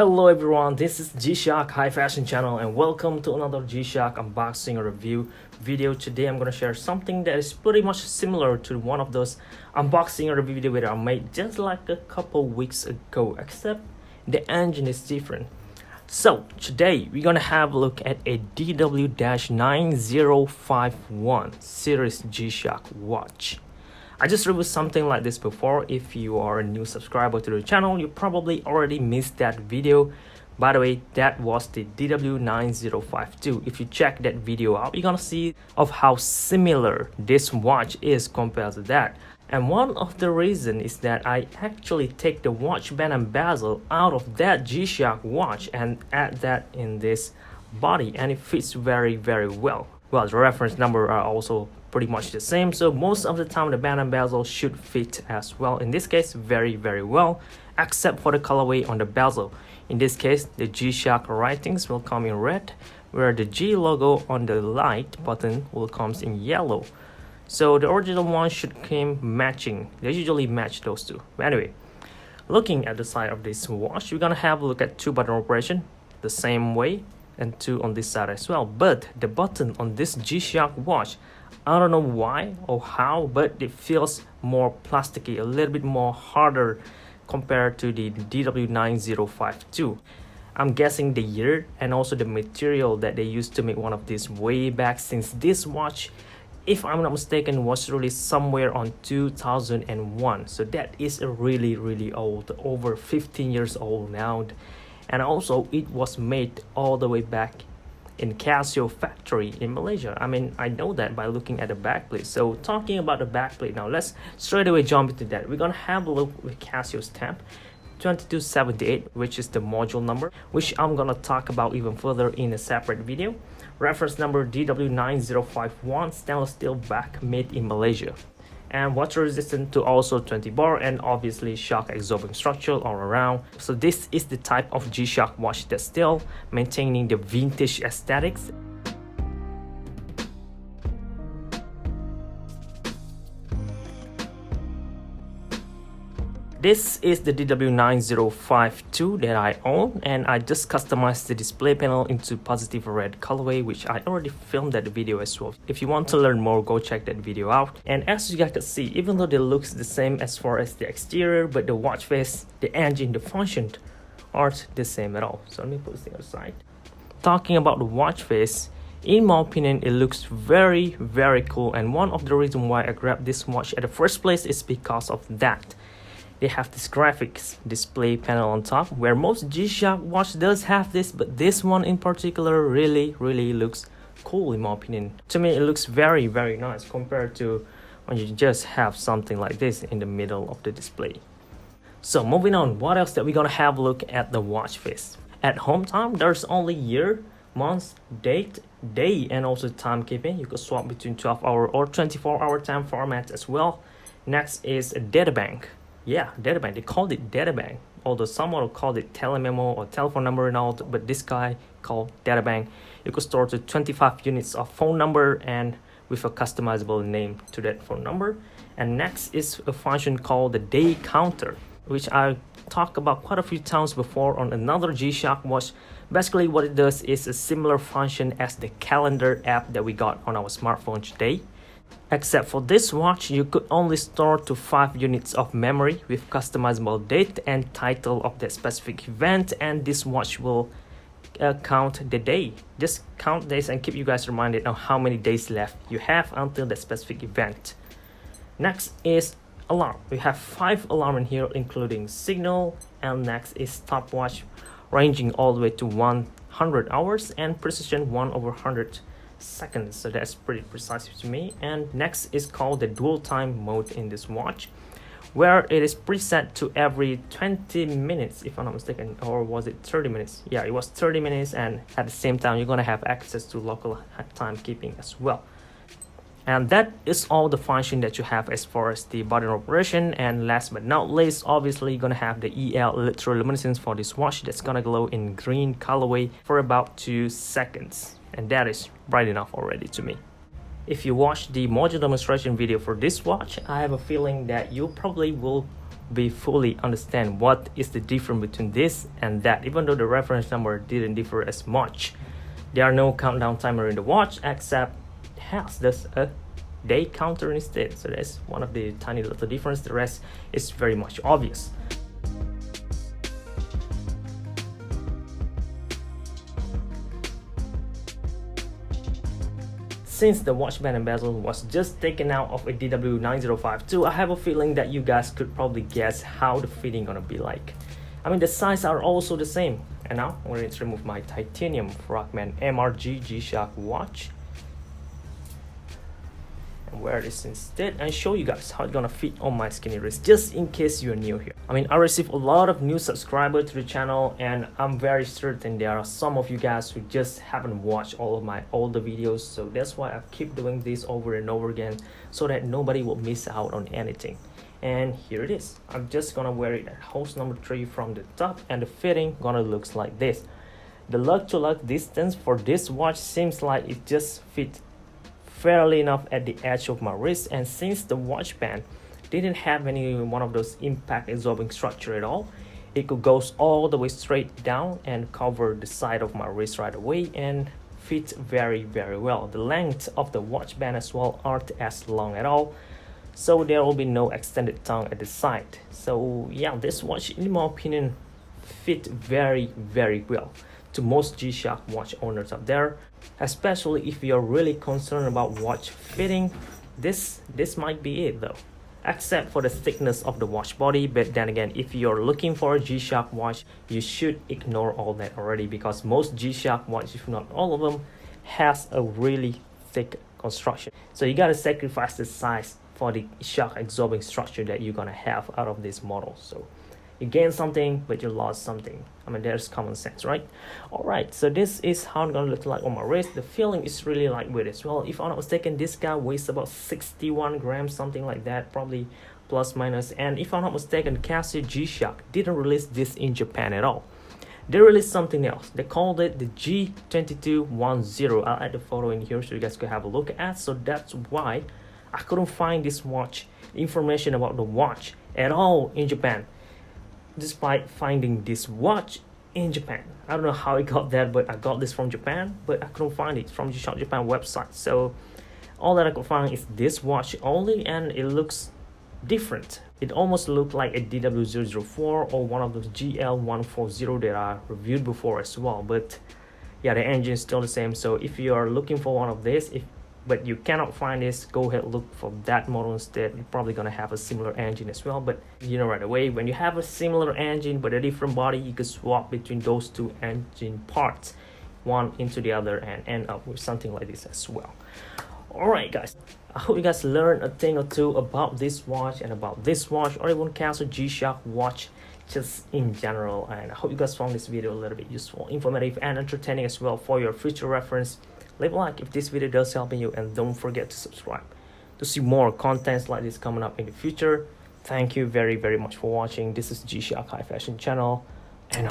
Hello everyone, this is G-Shock High Fashion Channel and welcome to another G-Shock unboxing review video. Today I'm going to share something that is pretty much similar to one of those unboxing review videos that I made just like a couple weeks ago, except the engine is different. So today we're going to have a look at a DW-9051 series G-Shock watch. I just reviewed something like this before. If you are a new subscriber to the channel, you probably already missed that video. By the way, that was the DW-9052. If you check that video out, you're gonna see of how similar this watch is compared to that. And one of the reasons is that I actually take the watch band and bezel out of that G-Shock watch and add that in this body, and it fits very well. Well, the reference number are also pretty much the same, so most of the time the band and bezel should fit as well. In this case, very well, except for the colorway on the bezel. In this case, the G-Shock writings will come in red, where the G logo on the light button will come in yellow. So the original one should come matching. They usually match those two. But anyway, looking at the side of this watch, we're gonna have a look at two button operation the same way, and two on this side as well. But the button on this G-Shock watch, I don't know why or how, but it feels more plasticky, a little bit more harder compared to the DW-9052. I'm guessing the year and also the material that they used to make one of these way back, since this watch, if I'm not mistaken, was released somewhere on 2001. So that is a really old, over 15 years old now. And also it was made all the way back in Casio factory in Malaysia. I mean, I know that by looking at the backplate. So talking about the backplate now, let's straight away jump into that. We're gonna have a look with Casio stamp 2278, which is the module number, which I'm gonna talk about even further in a separate video. Reference number DW-9051, stainless steel back, made in Malaysia. And water resistant to also 20 bar, and obviously shock absorbing structure all around. So this is the type of G-Shock watch that's still maintaining the vintage aesthetics. This is the DW-9052 that I own, and I just customized the display panel into positive red colorway, which I already filmed that video as well. If you want to learn more, go check that video out. And as you guys can see, even though they looks the same as far as the exterior, but the watch face, the engine, the function aren't the same at all. So let me put this thing aside. Talking about the watch face, in my opinion, it looks very cool, and one of the reasons why I grabbed this watch at the first place is because of that. They have this graphics display panel on top, where most G-Shock watch does have this, but this one in particular really looks cool in my opinion. To me, it looks very nice compared to when you just have something like this in the middle of the display. So moving on, what else that we're gonna have a look at the watch face. At home time, there's only year, month, date, day, and also timekeeping. You could swap between 12-hour or 24-hour time format as well. Next is a data bank. Yeah, data bank. They called it data bank, although someone called it telememo or telephone number and all, but this guy called data bank. You could store to 25 units of phone number and with a customizable name to that phone number. And next is a function called the day counter, which I talked about quite a few times before on another G-Shock watch. Basically what it does is a similar function as the calendar app that we got on our smartphone today. Except for this watch, you could only store to 5 units of memory with customizable date and title of that specific event, and this watch will count the day. Just count days and keep you guys reminded of how many days left you have until that specific event. Next is alarm. We have 5 alarms in here, including signal, and next is stopwatch, ranging all the way to 100 hours and precision 1/100 seconds, so that's pretty precise to me. And next is called the dual time mode in this watch, where it is preset to every 20 minutes if I'm not mistaken, or was it 30 minutes? Yeah, it was 30 minutes, and at the same time you're gonna have access to local timekeeping as well. And that is all the function that you have as far as the button operation. And last but not least, obviously you're gonna have the EL electroluminescence for this watch that's gonna glow in green colorway for about 2 seconds. And that is bright enough already to me. If you watch the module demonstration video for this watch, I have a feeling that you probably will be fully understand what is the difference between this and that. Even though the reference number didn't differ as much, there are no countdown timer in the watch, except it has this a day counter instead. So that's one of the tiny little difference. The rest is very much obvious. Since the watch band and bezel was just taken out of a DW9052, I have a feeling that you guys could probably guess how the fitting gonna be like. I mean, the size are also the same. And now I'm going to remove my titanium Frogman MRG G-Shock watch and wear this instead and show you guys how it's gonna fit on my skinny wrist, just in case you're new here. I mean, I received a lot of new subscribers to the channel, and I'm very certain there are some of you guys who just haven't watched all of my older videos, so that's why I keep doing this over and over again, so that nobody will miss out on anything. And here it is. I'm just gonna wear it at hose number 3 from the top, and the fitting gonna looks like this. The lug to lug distance for this watch seems like it just fits fairly enough at the edge of my wrist, and since the watch band didn't have any one of those impact absorbing structure at all, it could go all the way straight down and cover the side of my wrist right away and fit very well. The length of the watch band as well aren't as long at all, so there will be no extended tongue at the side. So yeah, this watch in my opinion fit very well to most G-Shock watch owners out there, especially if you're really concerned about watch fitting. This might be it though, except for the thickness of the watch body. But then again, if you're looking for a G-Shock watch, you should ignore all that already, because most G-Shock watch, if not all of them, has a really thick construction. So you gotta sacrifice the size for the shock absorbing structure that you're gonna have out of this model. So you gain something, but you lost something. I mean, there's common sense, right? All right, so this is how it's gonna look like on my wrist. The feeling is really lightweight as well. If I'm not mistaken, this guy weighs about 61 grams, something like that, probably plus minus. And if I'm not mistaken, Casio G-Shock didn't release this in Japan at all. They released something else. They called it the G2210. I'll add the photo in here so you guys can have a look at. So that's why I couldn't find this watch, information about the watch at all in Japan, despite finding this watch in Japan. I don't know how I got that, but I got this from Japan, but I couldn't find it from G-Shock Japan website. So all that I could find is this watch only, and it looks different. It almost looked like a DW004 or one of those GL140 that I reviewed before as well. But yeah, the engine is still the same. So if you are looking for one of this, but you cannot find this, go ahead look for that model instead. You're probably gonna have a similar engine as well, but you know right away, when you have a similar engine but a different body, you can swap between those two engine parts, one into the other, and end up with something like this as well. All right guys, I hope you guys learned a thing or two about this watch and about this watch, or even Casio G-Shock watch just in general. And I hope you guys found this video a little bit useful, informative, and entertaining as well for your future reference. Leave a like if this video does help you, and don't forget to subscribe to see more contents like this coming up in the future. Thank you very much for watching. This is G-Shock High Fashion channel, and